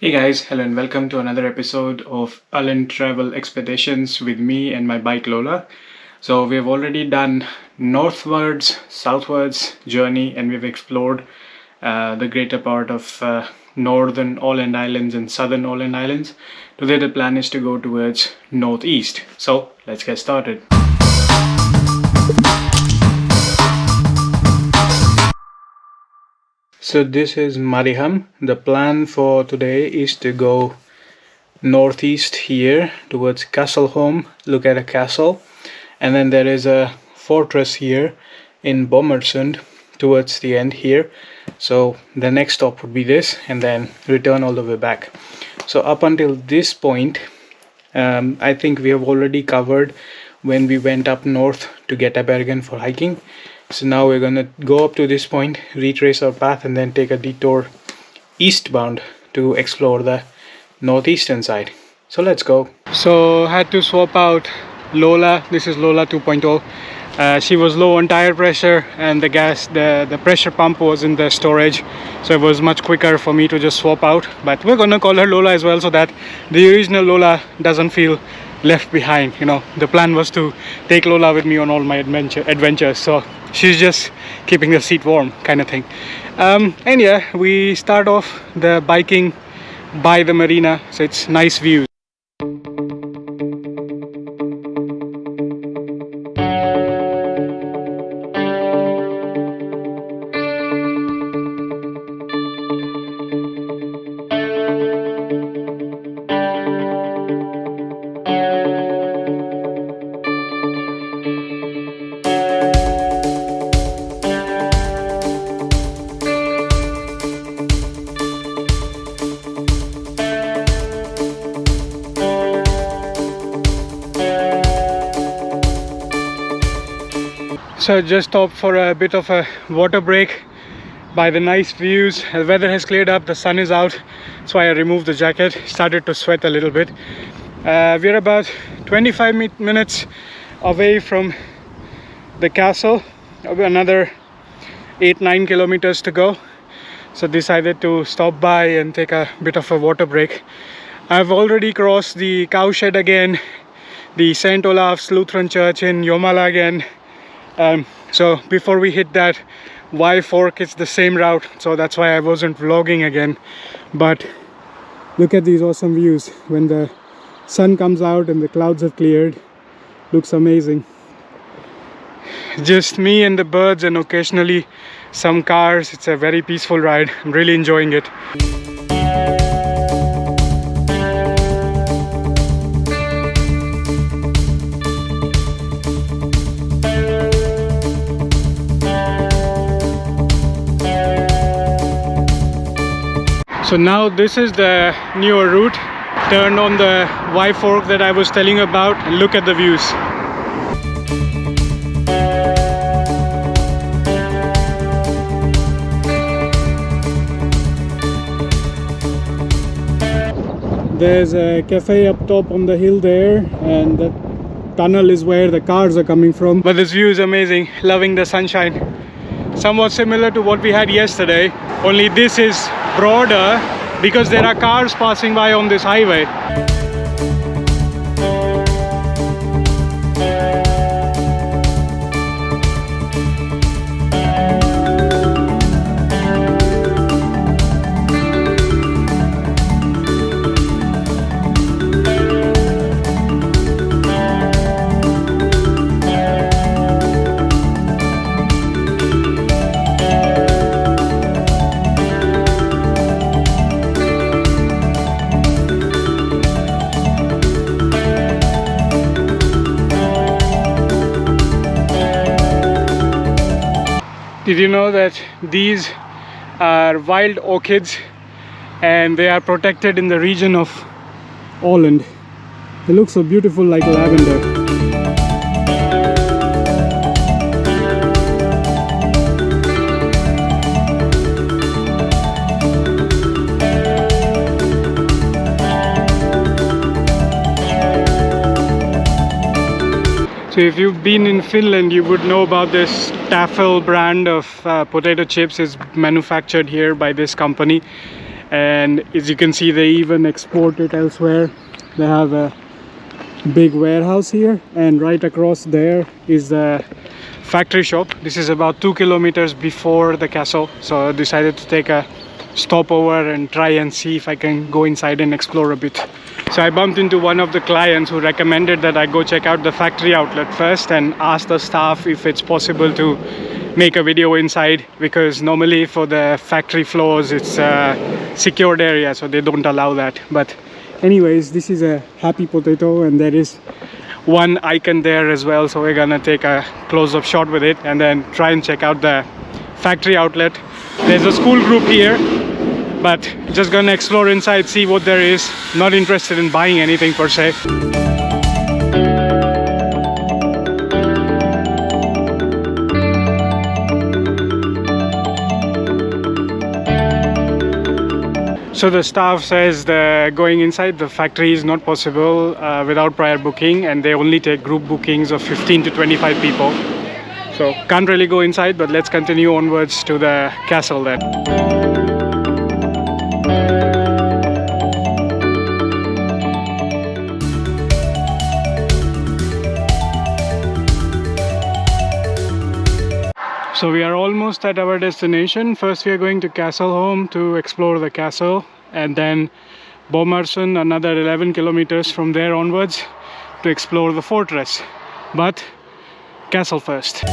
Hey guys, hello and welcome to another episode of Allen Travel Expeditions with me and my bike Lola. So we have already done northwards, southwards journey and we've explored the greater part of northern Åland Islands and southern Åland Islands. Today the plan is to go towards northeast. So let's get started. So this is Mariehamn. The plan for today is to go northeast here towards Kastelholm, look at a castle, and then there is a fortress here in Bommersund towards the end here. So the next stop would be this and then return all the way back. So up until this point, I think we have already covered when we went up north to Bergen for hiking. So now we're gonna go up to this point, retrace our path, and then take a detour eastbound to explore the northeastern side. So let's go. So had to swap out Lola. This is Lola 2.0. She was low on tire pressure and the pressure pump was in the storage, so it was much quicker for me to just swap out. But we're gonna call her Lola as well so that the original Lola doesn't feel left behind. You know, the plan was to take Lola with me on all my adventures, so she's just keeping the seat warm kind of thing. And yeah, we start off the biking by the marina, so it's nice views. So just stopped for a bit of a water break by the nice views. The weather has cleared up, the sun is out, so I removed the jacket, started to sweat a little bit. We're about 25 minutes away from the castle, another 8-9 kilometers to go, so decided to stop by and take a bit of a water break. I've already crossed the cowshed again, the St. Olaf's Lutheran Church in Jomala again. So before we hit that Y fork, it's the same route, so that's why I wasn't vlogging again. But look at these awesome views when the sun comes out and the clouds have cleared. Looks amazing. Just me and the birds and occasionally some cars. It's a very peaceful ride. I'm really enjoying it. So now this is the newer route. Turn on the Y fork that I was telling you about and look at the views. There's a cafe up top on the hill there, and that tunnel is where the cars are coming from. But this view is amazing, loving the sunshine. Somewhat similar to what we had yesterday, only this is broader because there are cars passing by on this highway. Did you know that these are wild orchids and they are protected in the region of Åland? They look so beautiful, like lavender. So if you've been in Finland, you would know about this Taffle brand of potato chips. Is manufactured here by this company, and as you can see, they even export it elsewhere. They have a big warehouse here, and right across there is the factory shop. This is about 2 kilometers before the castle, so I decided to take a stopover and try and see if I can go inside and explore a bit. So I bumped into one of the clients who recommended that I go check out the factory outlet first and ask the staff if it's possible to make a video inside, because normally for the factory floors it's a secured area, so they don't allow that. But anyways, this is a happy potato, and there is one icon there as well, so we're gonna take a close-up shot with it and then try and check out the factory outlet. There's a school group here, but just gonna explore inside, see what there is. Not interested in buying anything per se. So the staff says that going inside the factory is not possible without prior booking, and they only take group bookings of 15 to 25 people. So can't really go inside, but let's continue onwards to the castle then. So we are almost at our destination. First we are going to Kastelholm to explore the castle, and then Bomarsund, another 11 kilometers from there onwards to explore the fortress. But castle first.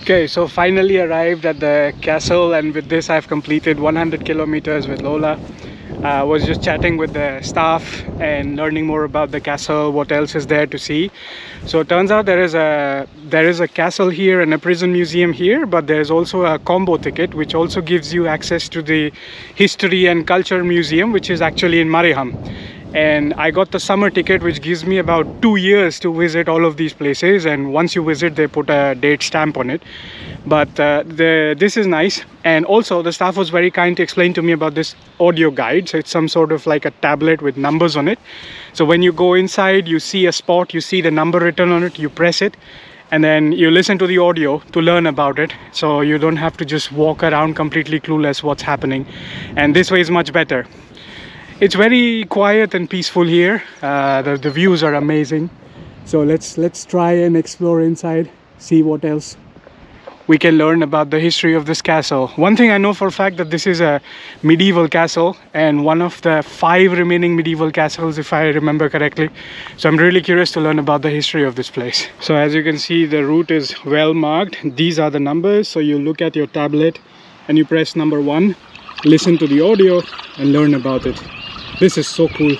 Okay, so finally arrived at the castle, and with this I've completed 100 kilometers with Lola. Was just chatting with the staff and learning more about the castle, what else is there to see. So it turns out there is a castle here and a prison museum here, but there is also a combo ticket which also gives you access to the history and culture museum, which is actually in Mariehamn. And I got the summer ticket, which gives me about 2 years to visit all of these places, and once you visit they put a date stamp on it. But this is nice, and also the staff was very kind to explain to me about this audio guide. So it's some sort of like a tablet with numbers on it. So when you go inside, you see a spot, you see the number written on it, you press it, and then you listen to the audio to learn about it, so you don't have to just walk around completely clueless what's happening. And this way is much better. It's very quiet and peaceful here. The views are amazing. So let's try and explore inside, see what else we can learn about the history of this castle. One thing I know for a fact, that this is a medieval castle and one of the 5 remaining medieval castles, if I remember correctly. So I'm really curious to learn about the history of this place. So as you can see, the route is well marked. These are the numbers. So you look at your tablet and you press number 1, listen to the audio and learn about it. This is so cool.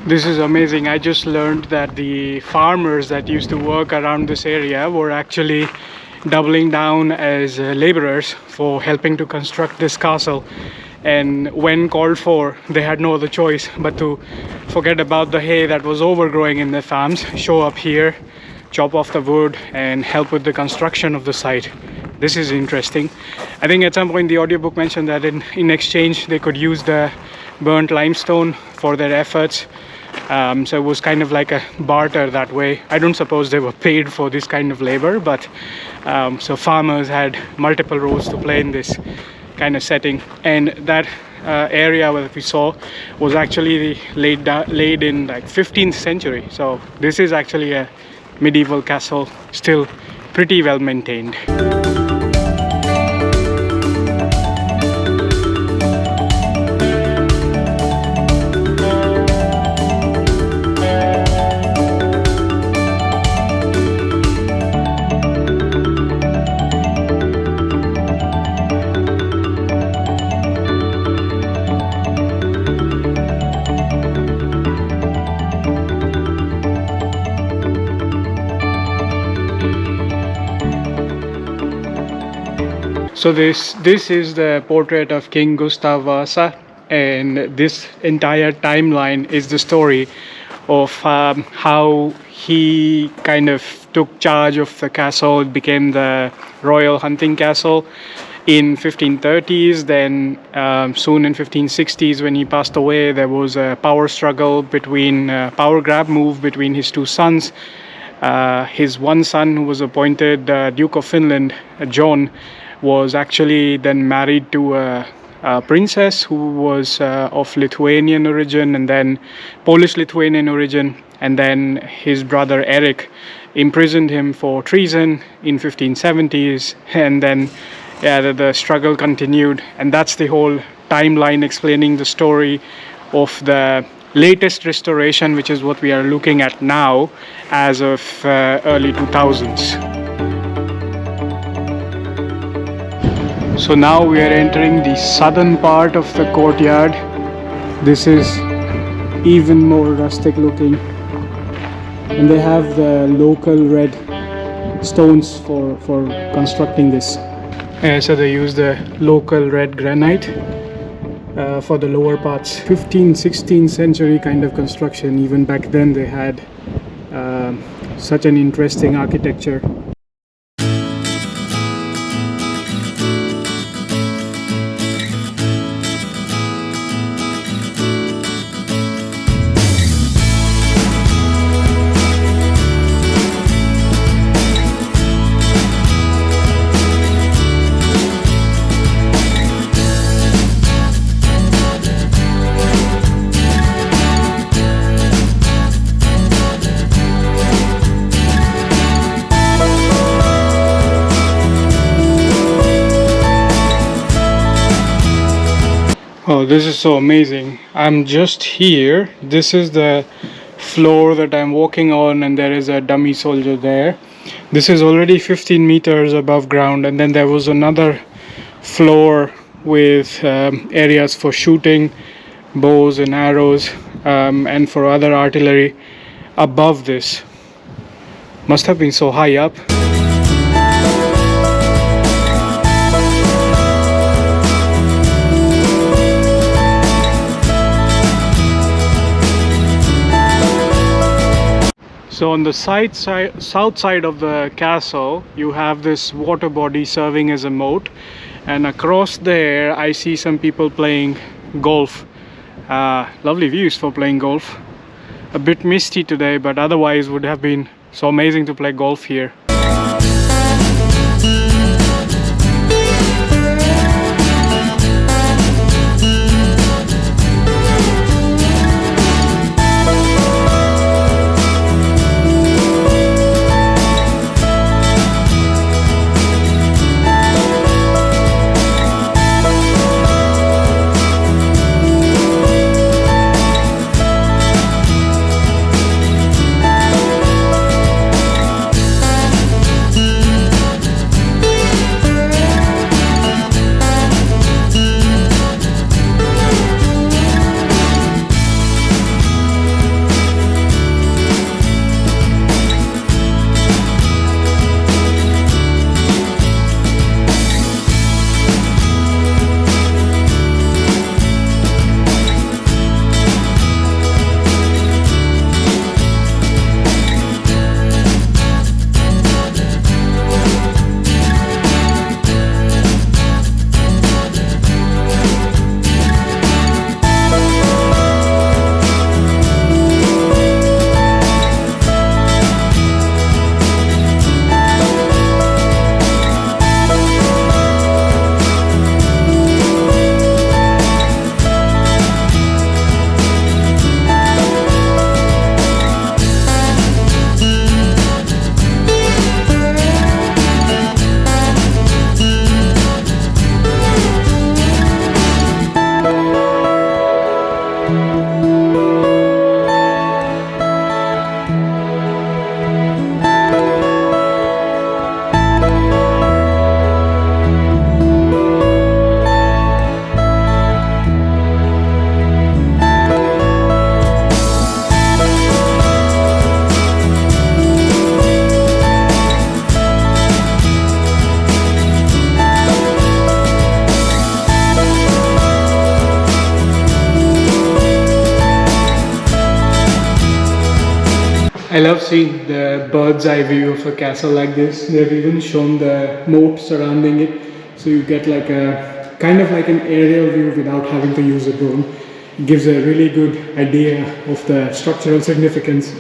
This is amazing. I just learned that the farmers that used to work around this area were actually doubling down as laborers for helping to construct this castle, and when called for, they had no other choice but to forget about the hay that was overgrowing in their farms, show up here, chop off the wood and help with the construction of the site. This is interesting. I think at some point the audiobook mentioned that in exchange they could use the burnt limestone for their efforts. So it was kind of like a barter that way. I don't suppose they were paid for this kind of labor, but so farmers had multiple roles to play in this kind of setting. And that area that we saw was actually laid in like 15th century. So this is actually a medieval castle, still pretty well maintained. So this is the portrait of King Gustav Vaasa, and this entire timeline is the story of how he kind of took charge of the castle. It became the royal hunting castle in 1530s. Then soon in 1560s, when he passed away, there was a power struggle between power grab move between his two sons. His one son, who was appointed Duke of Finland, John, was actually then married to a princess who was of Lithuanian origin, and then Polish-Lithuanian origin. And then his brother Eric imprisoned him for treason in 1570s, and then the struggle continued. And that's the whole timeline explaining the story of the latest restoration, which is what we are looking at now as of early 2000s. So now we are entering the southern part of the courtyard. This is even more rustic looking, and they have the local red stones for constructing this. So they use the local red granite for the lower parts. 15th, 16th century kind of construction. Even back then they had such an interesting architecture. Oh, this is so amazing. I'm just here. This is the floor that I'm walking on, and there is a dummy soldier there. This is already 15 meters above ground, and then there was another floor with areas for shooting bows and arrows, and for other artillery above this. Must have been so high up. So on the south side of the castle, you have this water body serving as a moat, and across there I see some people playing golf. Lovely views for playing golf. A bit misty today, but otherwise would have been so amazing to play golf here. I love seeing the bird's eye view of a castle like this. They've even shown the moat surrounding it, so you get like a kind of like an aerial view without having to use a drone. It gives a really good idea of the structural significance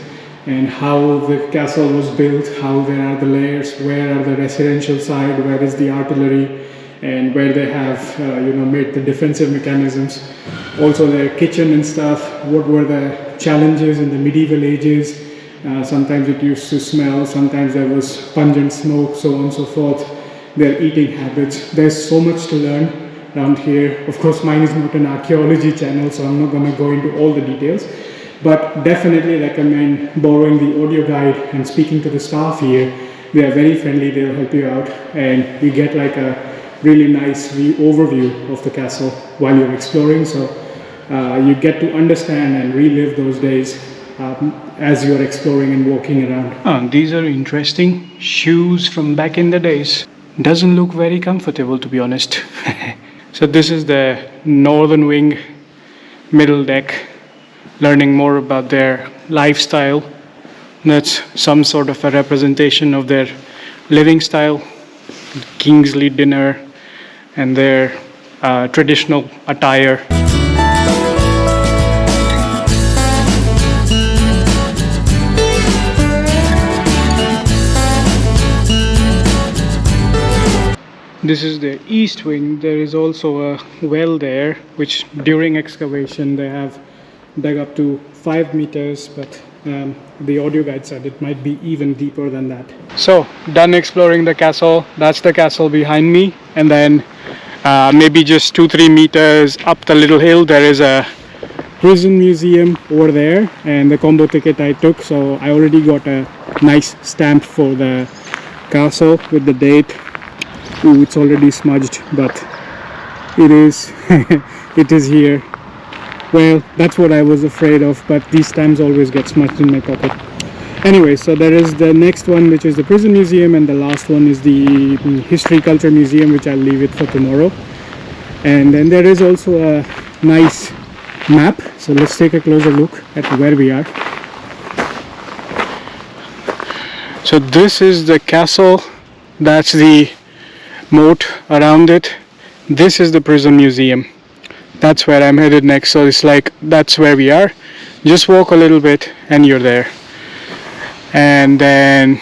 and how the castle was built, how there are the layers, where are the residential side, where is the artillery, and where they have made the defensive mechanisms. Also their kitchen and stuff, what were the challenges in the medieval ages. Sometimes it used to smell, sometimes there was pungent smoke, so on and so forth. Their eating habits. There's so much to learn around here. Of course, mine is not an archaeology channel, so I'm not going to go into all the details. But definitely recommend borrowing the audio guide and speaking to the staff here. They are very friendly, they'll help you out, and you get like a really nice overview of the castle while you're exploring. So you get to understand and relive those days as you're exploring and walking around. These are interesting shoes from back in the days. Doesn't look very comfortable, to be honest. So this is the northern wing, middle deck, learning more about their lifestyle. That's some sort of a representation of their living style, Kingsley dinner, and their traditional attire. This is the east wing. There is also a well there, which during excavation they have dug up to 5 meters, but the audio guide said it might be even deeper than that. So, done exploring the castle. That's the castle behind me, and then maybe just 2-3 meters up the little hill there is a Prism Museum over there, and the combo ticket I took, so I already got a nice stamp for the castle with the date. Ooh, it's already smudged, but it is it is here. Well, that's what I was afraid of, but these stamps always get smudged in my pocket. Anyway, so there is the next one, which is the Prism Museum, and the last one is the History Culture Museum, which I'll leave it for tomorrow. And then there is also a nice map, so let's take a closer look at where we are. So this is the castle, that's the moat around it. This is the Prism Museum. That's where I'm headed next, so it's like that's where we are. Just walk a little bit and you're there. And then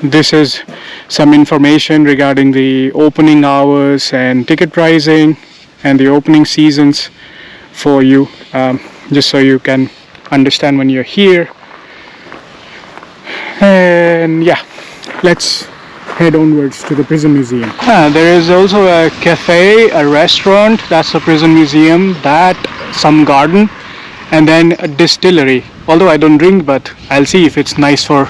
this is some information regarding the opening hours and ticket pricing and the opening seasons for you, just so you can understand when you're here. And yeah, let's head onwards to the Prism Museum. There is also a cafe, a restaurant, that's the Prism Museum, that some garden, and then a distillery. Although I don't drink, but I'll see if it's nice for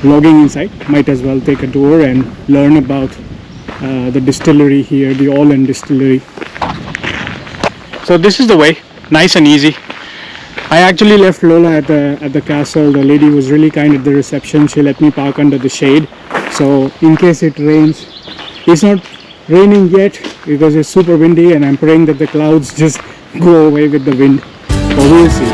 logging inside. Might as well take a tour and learn about the distillery here, the All-In Distillery. So this is the way, nice and easy. I actually left Lola at the castle. The lady was really kind at the reception. She let me park under the shade. So in case it rains, it's not raining yet because it's super windy, and I'm praying that the clouds just go away with the wind. But we'll see.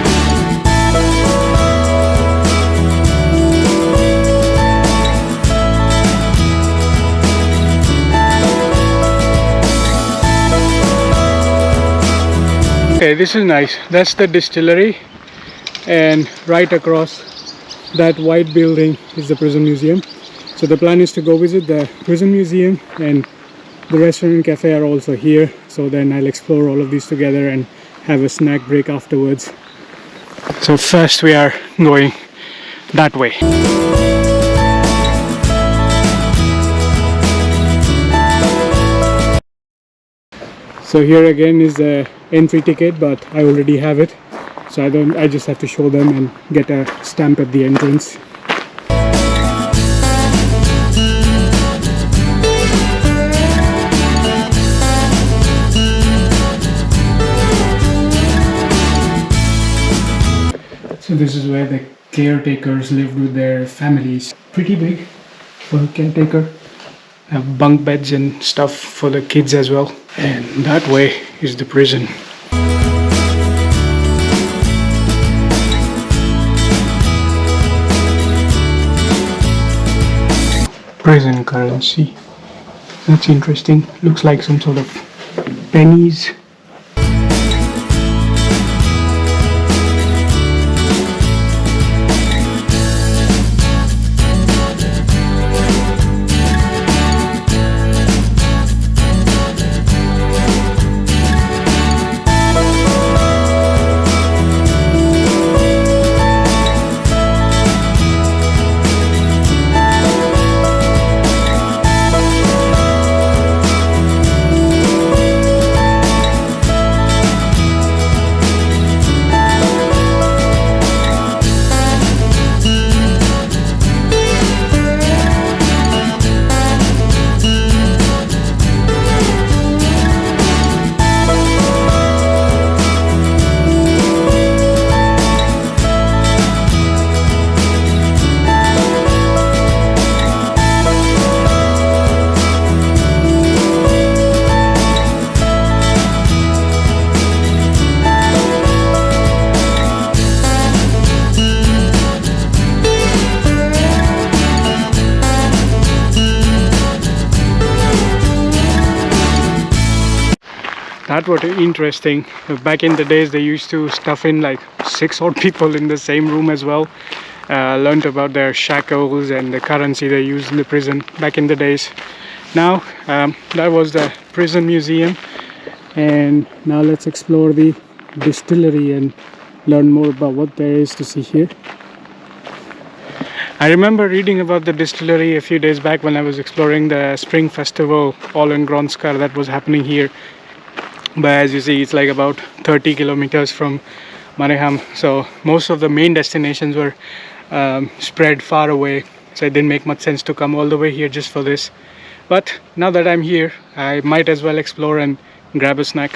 Okay, this is nice. That's the distillery, and right across that white building is the Prism Museum. So the plan is to go visit the Prism Museum, and the restaurant and cafe are also here. So then I'll explore all of these together and have a snack break afterwards. So first we are going that way. So here again is the entry ticket, but I already have it, so I just have to show them and get a stamp at the entrance. So this is where the caretakers lived with their families. Pretty big for a caretaker. Have bunk beds and stuff for the kids as well. And that way is the prison. prison currency. That's interesting. Looks like some sort of pennies. That was interesting. Back in the days they used to stuff in like 6 odd people in the same room as well. Learned about their shackles and the currency they used in the prison back in the days. Now that was the Prism Museum, and now let's explore the distillery and learn more about what there is to see here. I remember reading about the distillery a few days back when I was exploring the spring festival all in Gronskar that was happening here. But as you see, it's like about 30 kilometers from Mariehamn, so most of the main destinations were spread far away, so it didn't make much sense to come all the way here just for this. But now that I'm here, I might as well explore and grab a snack.